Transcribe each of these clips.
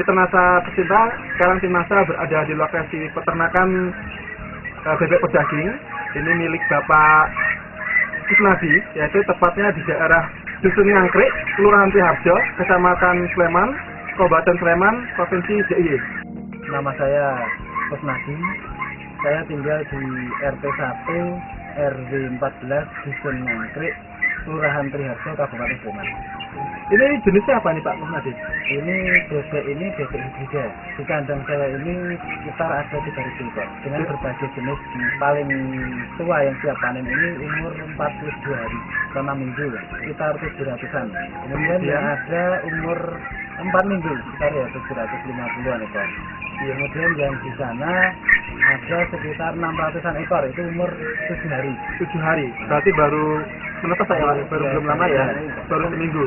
Ternasa pecinta, sekarang tim NASA berada di lokasi peternakan bebek pedaging. Ini milik Bapak Kusnadi, yaitu tepatnya di daerah Dusun Ngangkrik, Kelurahan Triharjo, Kecamatan Sleman, Kabupaten Sleman, Provinsi DIY. Nama saya Kusnadi. Saya tinggal di RT 1 RW 14 Dusun Ngangkrik, Kelurahan Triharjo, Kabupaten Sleman. Ini jenisnya apa nih Pak Kusnadi? Ini bebek hibrida. Di kandang saya ini sekitar ada 3.000 ekor dengan berbagai jenis. Paling tua yang siap panen ini umur 42 hari atau 6 minggu, sekitar 700-an. Kemudian yang ada umur 4 minggu, sekitar ya 750-an ekor. Kemudian yang di sana ada sekitar 600-an ekor, itu umur 7 hari. 7 hari, berarti baru menetas ya, baru belum lama ya, baru seminggu.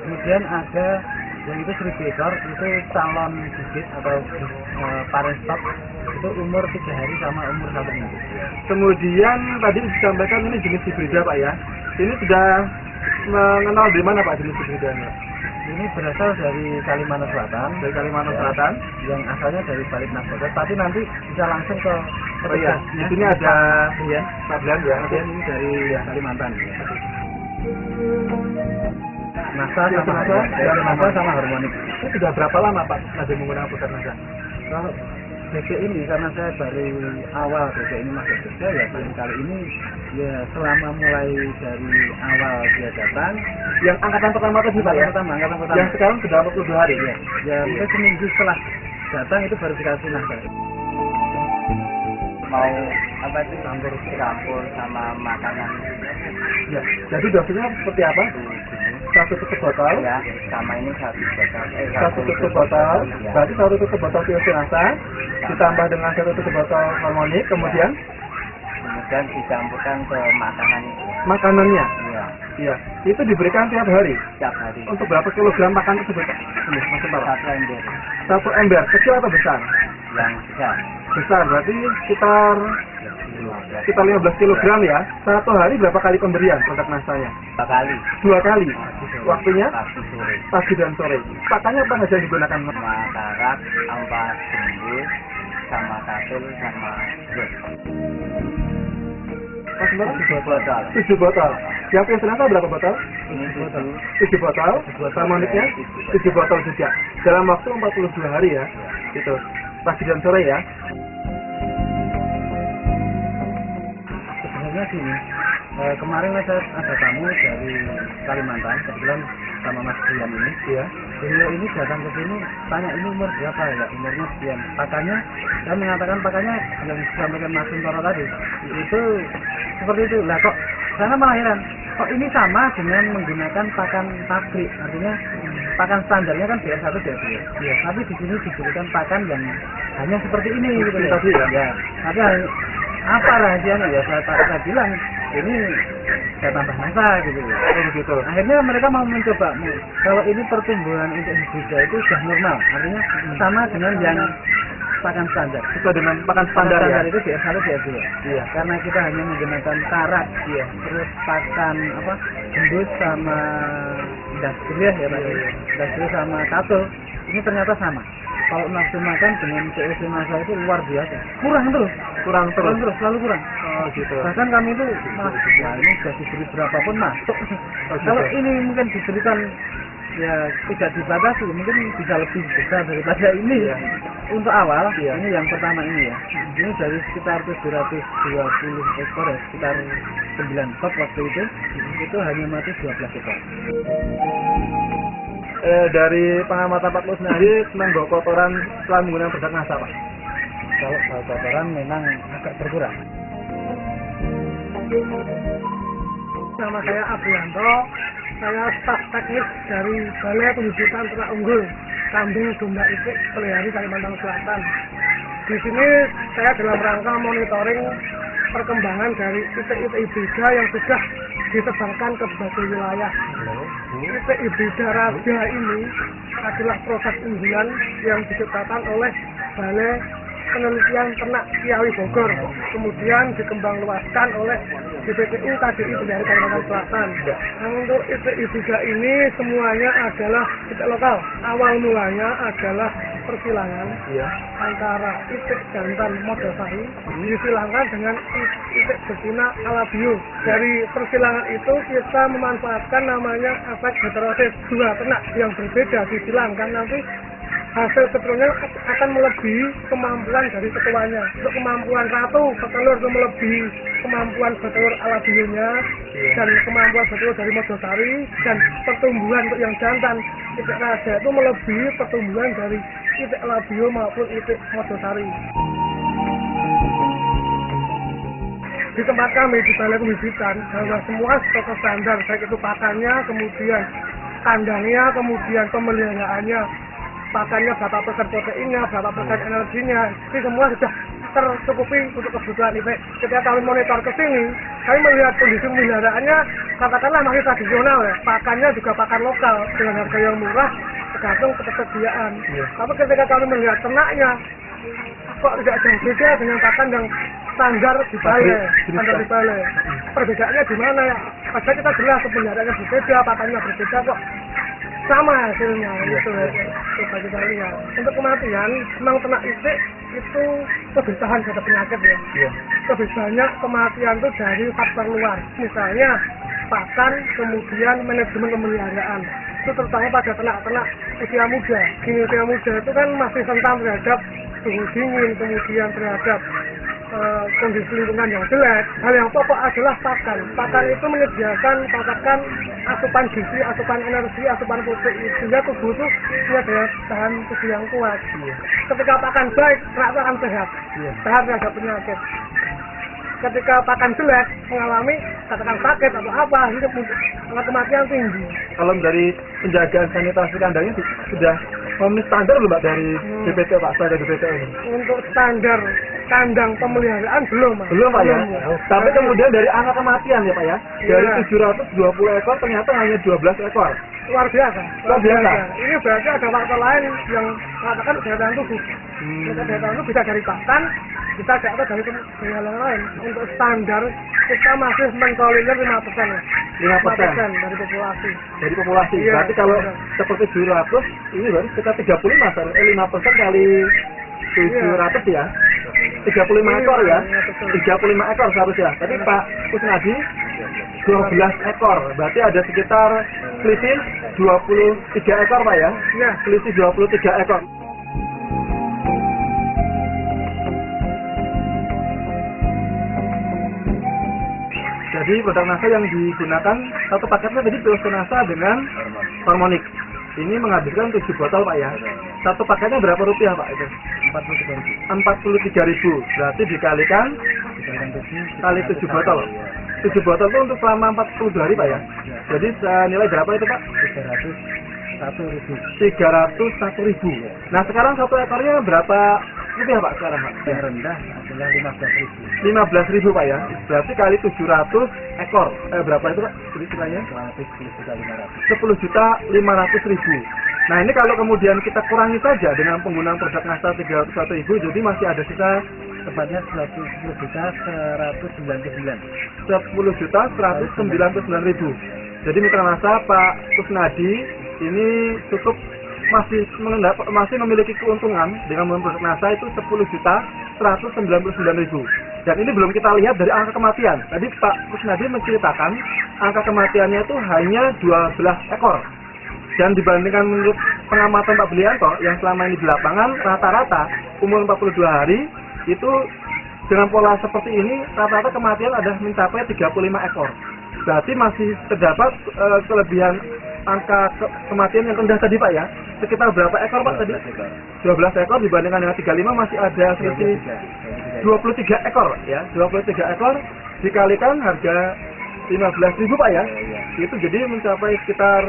Kemudian ada yang itu 1.000 ekor, itu calon bibit atau paren stok, itu umur 3 hari sama umur 1 minggu. Kemudian tadi disampaikan ini jenis hibrida Pak ya. Ini sudah mengenal di mana Pak jenis hibridanya? Ini berasal dari Kalimantan Selatan. Dari Kalimantan Selatan. Yang asalnya dari Balik Nagoda, tapi nanti bisa langsung ke ya. Di sini ada ya, tablan ya. Ini dari Kalimantan. Ya. NASA sama harmonik. Ini sudah berapa lama Pak Nadiem menggunakan putar NASA? Kalau bebek ini karena saya baru awal bebek ini masuk kerja ya, paling kali ini ya selama mulai dari awal dia datang. Yang angkatan pertama tadi Pak ya? Angkatan pertama. Yang sekarang sudah 42 hari ya? Ya mungkin seminggu setelah datang itu baru dikasih NASA. Mau apa itu campur sama makanan ya, jadi dosisnya seperti apa? Satu tutup botol ya, sama ini satu tutup botol ya. Berarti satu tutup botol Nasa ditambah dengan satu tutup botol harmonik, kemudian dicampurkan ke makanannya. Iya, itu diberikan tiap hari. Untuk berapa kilogram makan tersebut Pak? Ini masih tahu. 1 ember. 1 ember, kecil atau besar? Yang Besar, berarti sekitar 15 kilogram ya. Satu hari berapa kali pemberian produk nasanya? 2 kali. Waktunya? Pagi dan sore. Pakannya apa saja digunakan? Makarak, ampas bumbu, sama katul, sama jeruk. 7 botol. Yang punya Nasa berapa botol? Ini 7 botol. Harmoniknya 7 botol juga. Dalam waktu 42 hari ya. Gitu. Pagi dan sore ya. Sebenarnya gini, kemarin ada tamu dari Kalimantan, kebetulan sama Mas Dian ini. Iya. Beliau ini datang ke sini, tanya ini umur berapa ya? Umurnya sekian. Pakannya, saya mengatakan pakannya yang disampaikan Mas Suntoro tadi, itu seperti itu. Lah kok sana malah heran, kok ini sama dengan menggunakan pakan pabrik, artinya pakan standarnya kan BS1 BS2. Ya, tapi di sini diberikan pakan yang hanya seperti ini gitu ya. Tadi ya. Ya. Tapi apa rahasianya ya? Saya bilang ini saya tambah NASA gitu. Gitu. Akhirnya mereka mau mencoba. Kalau ini pertumbuhan untuk hibrida itu sudah normal, artinya sama dengan yang pakan standar. Sesuai dengan pakan standar ya. Itu BS1 BS2. Iya. Karena kita hanya menggunakan karak, ya, terus pakan gembus sama industri ya Pak. Industri sama katul. Ini ternyata sama. Kalau nafsu makan dengan COC massa itu luar biasa. Kurang terus, selalu kurang. Oh gitu. Bahkan kami itu ini sudah diberi berapapun masuk. Kalau ini mungkin diberikan ya tidak dibatasi, mungkin bisa lebih besar daripada ini ya. Untuk awal, ini yang pertama ini ya. Ini dari sekitar 720 ekor ya, sekitar 9 stok waktu itu hanya mati 12 ekor. Dari pengamatan Pak Kusnadi senang bawa kotoran setelah menggunakan produk NASA Pak? Kalau bawa kotoran memang agak berkurang. Nama saya Abrianto, saya staf teknis dari Balai Pembibitan Ternak Unggul Kambing Domba Ipik Pelihari Kalimantan Selatan. Di sini saya dalam rangka monitoring perkembangan dari itik-itik hibrida yang sudah disebarkan ke berbagai wilayah. Itik hibrida raja ini adalah proses unggulan yang diciptakan oleh Balai Penelitian Ternak Ciawi Bogor, kemudian dikembangluaskan oleh BPTU KDI dari Kalimantan Selatan. Nah, untuk IPI 3 ini semuanya adalah titik lokal. Awal mulanya adalah persilangan antara itik jantan Modosari disilangkan dengan itik betina Alabio. Dari persilangan itu kita memanfaatkan namanya efek heterosis, dua ternak yang berbeda disilangkan, nanti hasil keturunannya akan melebihi kemampuan dari ketuanya. Untuk kemampuan ratu petelur itu melebihi kemampuan petelur Alabionya, dan kemampuan petelur dari Modosari, dan pertumbuhan untuk yang jantan itik raja itu melebihi pertumbuhan dari itik Alabio maupun itik Modosari. Di tempat kami di Balai Pembibitan bahwa semua stok standar, baik itu pakannya, kemudian kandangnya, kemudian pemeliharaannya, pakannya berapa persen proteinnya, berapa persen energinya, ini semua sudah tercukupi untuk kebutuhan itik. Ketika kami monitor ke sini, kami melihat kondisi pemeliharaannya katakanlah masih tradisional ya, pakannya juga pakan lokal dengan harga yang murah tergantung ketersediaan. Tapi ketika kami melihat ternaknya, kok tidak jauh beda dengan pakan yang standar di balai. Perbedaannya di mana ya? Padahal kita jelas pemeliharaannya berbeda, pakannya berbeda kok sama hasilnya gitu ya. Coba kita lihat. Untuk kematian, memang ternak itik itu lebih tahan terhadap penyakit ya. Lebih banyak kematian itu dari faktor luar. Misalnya pakan, kemudian manajemen pemeliharaan. Itu terutama pada ternak-ternak usia muda. Ini usia muda itu kan masih rentan terhadap suhu dingin, kemudian terhadap kondisi lingkungan yang jelek. Hal yang pokok adalah pakan. Pakan itu menyediakan katakan asupan gizi, asupan energi, asupan protein, sehingga tubuh itu punya daya tahan tubuh yang kuat. Ketika pakan baik, ternak itu akan sehat, sehat terhadap penyakit. Ketika pakan jelek, mengalami katakan sakit atau apa, itu kematian tinggi. Kalau dari penjagaan sanitasi kandangnya sudah memenuhi standar belum Pak dari BPT Pak, standar BPT ini? Untuk standar kandang pemeliharaan belum Mas. Belum Pak ya? Tapi kemudian dari angka kematian ya Pak ya? Dari 720 ekor ternyata hanya 12 ekor. Luar biasa. Luar biasa. Ini berarti ada faktor lain yang mengatakan daya tahan tubuh. Daya tahan tubuh bisa dari pakan, bisa atau dari hal lain. Untuk standar kita masih mentolerir 5% ya. 5% dari populasi. Dari populasi. Iya, berarti kalau benar. seperti 700 ini berarti sekitar 35 5% kali 700 ya. 35 ekor ya. 35 ekor seharusnya. Tadi Pak Kusnadi 12 ekor. Berarti ada sekitar selisih 23 ekor Pak ya? Iya. Selisih 23 ekor. Jadi produk NASA yang digunakan satu paketnya tadi Piosenasa dengan Hormonik. Ini menghabiskan 7 botol Pak ya. Satu paketnya berapa rupiah Pak itu? 43.000. Berarti dikalikan kali 7 botol. 7 botol itu untuk selama 42 hari Pak ya. Jadi nilai berapa itu Pak? 301.000. Nah sekarang satu ekornya berapa rupiah Pak sekarang Pak? Yang rendah adalah 15.000. 15.000 Pak ya. Berarti kali 700 ekor. Berapa itu Pak? Istilahnya? 10.500.000. Nah ini kalau kemudian kita kurangi saja dengan penggunaan produk NASA 301.000, jadi masih ada sisa Tepatnya 10.199. 10.199.000. Jadi mitra NASA Pak Kusnadi ini cukup masih memiliki keuntungan dengan menggunakan produk NASA itu 10.199.000. Dan ini belum kita lihat dari angka kematian. Tadi Pak Kusnadi menceritakan angka kematiannya itu hanya 12 ekor. Dan dibandingkan menurut pengamatan Pak Belianto yang selama ini di lapangan, rata-rata umur 42 hari itu dengan pola seperti ini rata-rata kematian ada mencapai 35 ekor. Berarti masih terdapat kelebihan angka kematian yang rendah tadi Pak ya. Sekitar berapa ekor Pak tadi? 12 ekor dibandingkan dengan 35 masih ada selisih 23 ekor ya. 23 ekor dikalikan harga 15.000 Pak ya. Itu jadi mencapai sekitar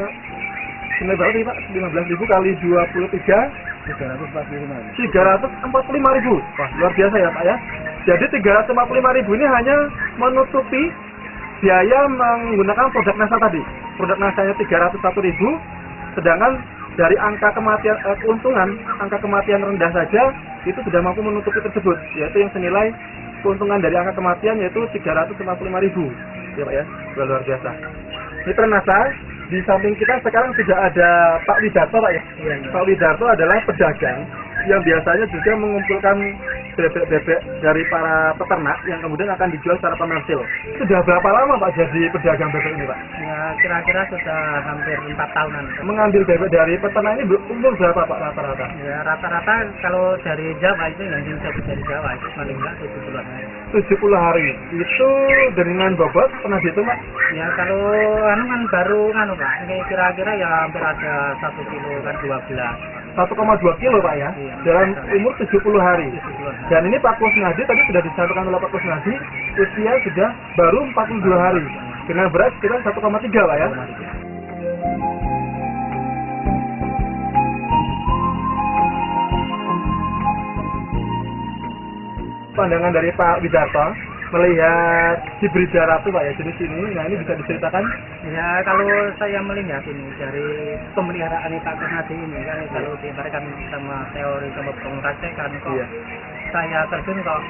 berapa tadi Pak? 15.000 kali 23 345.000. Wah, luar biasa ya Pak ya. Jadi 345.000 ini hanya menutupi biaya menggunakan produk NASA tadi. Produk NASA-nya 301.000, sedangkan dari angka kematian keuntungan, angka kematian rendah saja itu sudah mampu menutupi tersebut, yaitu yang senilai keuntungan dari angka kematian yaitu 355.000, ya Pak ya, luar biasa. Mitra NASA, di samping kita sekarang sudah ada Pak Widarto Pak ya. Iya. Pak Widarto adalah pedagang yang biasanya juga mengumpulkan bebek-bebek dari para peternak yang kemudian akan dijual secara komersil. Sudah berapa lama Pak jadi pedagang bebek ini Pak? Ya kira-kira sudah hampir 4 tahunan. Mengambil bebek dari peternak ini umur berapa Pak rata-rata? Ya rata-rata kalau dari Jawa itu yang sapi dari Jawa itu paling enggak 70 hari. 70 hari. Itu dengan bobot pernah dihitung Pak? Ya kalau kan baru Pak. Ini kira-kira ya hampir ada 1 kilo kan 12. 1,2 kilo Pak ya, Iya. dalam umur 70 hari. 70 hari. Dan ini Pak Kusnadi tadi sudah disampaikan oleh Pak Kusnadi, usia sudah baru 42 hari. Dengan berat sekitar 1,3 Pak ya. Pandangan dari Pak Widarto melihat hibrida ratu Pak ya, jenis ini, nah ini bisa diceritakan? Ya kalau saya melihat ini dari pemeliharaan Pak Kusnadi ini kan kalau diibaratkan sama teori sama pengpraktekan kok Iya. saya terjun kok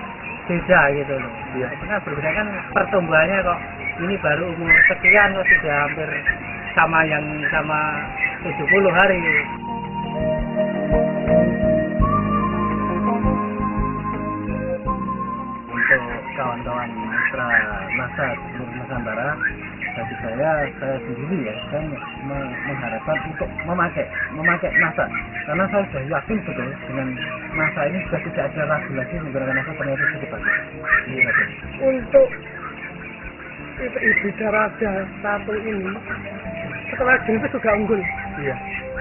beda gitu loh. Iya. Karena berbeda kan pertumbuhannya kok ini baru umur sekian kok sudah hampir sama yang sama 70 hari. Untuk kawan-kawan mitra NASA seluruh Nusantara, bagi saya sendiri ya, saya mengharapkan untuk memakai NASA, karena saya sudah yakin betul dengan NASA ini sudah tidak ada ragu lagi menggunakan NASA ternyata cukup bagus. Iya, Untuk hibrida raja satu ini setelah jenis juga unggul, Iya.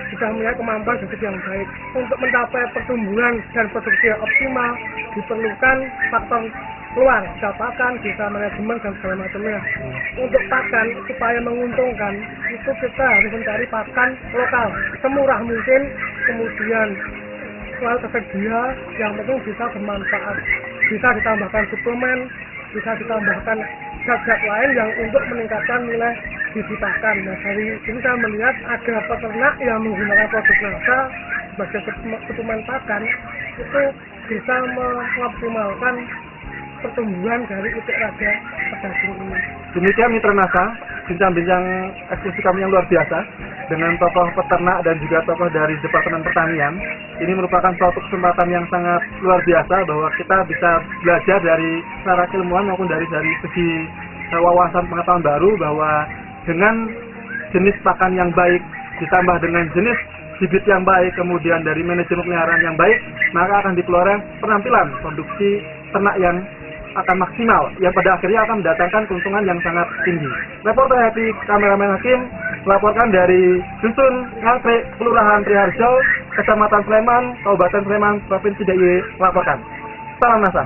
sudah punya kemampuan genetik yang baik. Untuk mencapai pertumbuhan dan produksi yang optimal diperlukan faktor luar, bisa pakan, bisa manajemen dan segala macamnya. Untuk pakan supaya menguntungkan itu kita harus mencari pakan lokal semurah mungkin, kemudian selalu tersedia, yang penting bisa bermanfaat, bisa ditambahkan suplemen, bisa ditambahkan zat-zat lain yang untuk meningkatkan nilai gizi pakan. Nah dari sini saya melihat ada peternak yang menggunakan produk NASA sebagai suplemen pakan itu bisa mengoptimalkan pertumbuhan dari itik raja pedaging ini. Demikian Mitra NASA, bincang-bincang eksklusif kami yang luar biasa dengan tokoh peternak dan juga tokoh dari Departemen Pertanian. Ini merupakan suatu kesempatan yang sangat luar biasa bahwa kita bisa belajar dari secara keilmuan maupun dari segi wawasan pengetahuan baru bahwa dengan jenis pakan yang baik ditambah dengan jenis bibit yang baik kemudian dari manajemen pemeliharaan yang baik, maka akan dikeluarkan penampilan produksi ternak yang akan maksimal, yang pada akhirnya akan mendatangkan keuntungan yang sangat tinggi. Reporter Happy, kameramen Hakim, melaporkan dari Dusun Ngangkrik, Kelurahan Triharjo, Kecamatan Sleman, Kabupaten Sleman, Provinsi DIY, melaporkan. Salam NASA.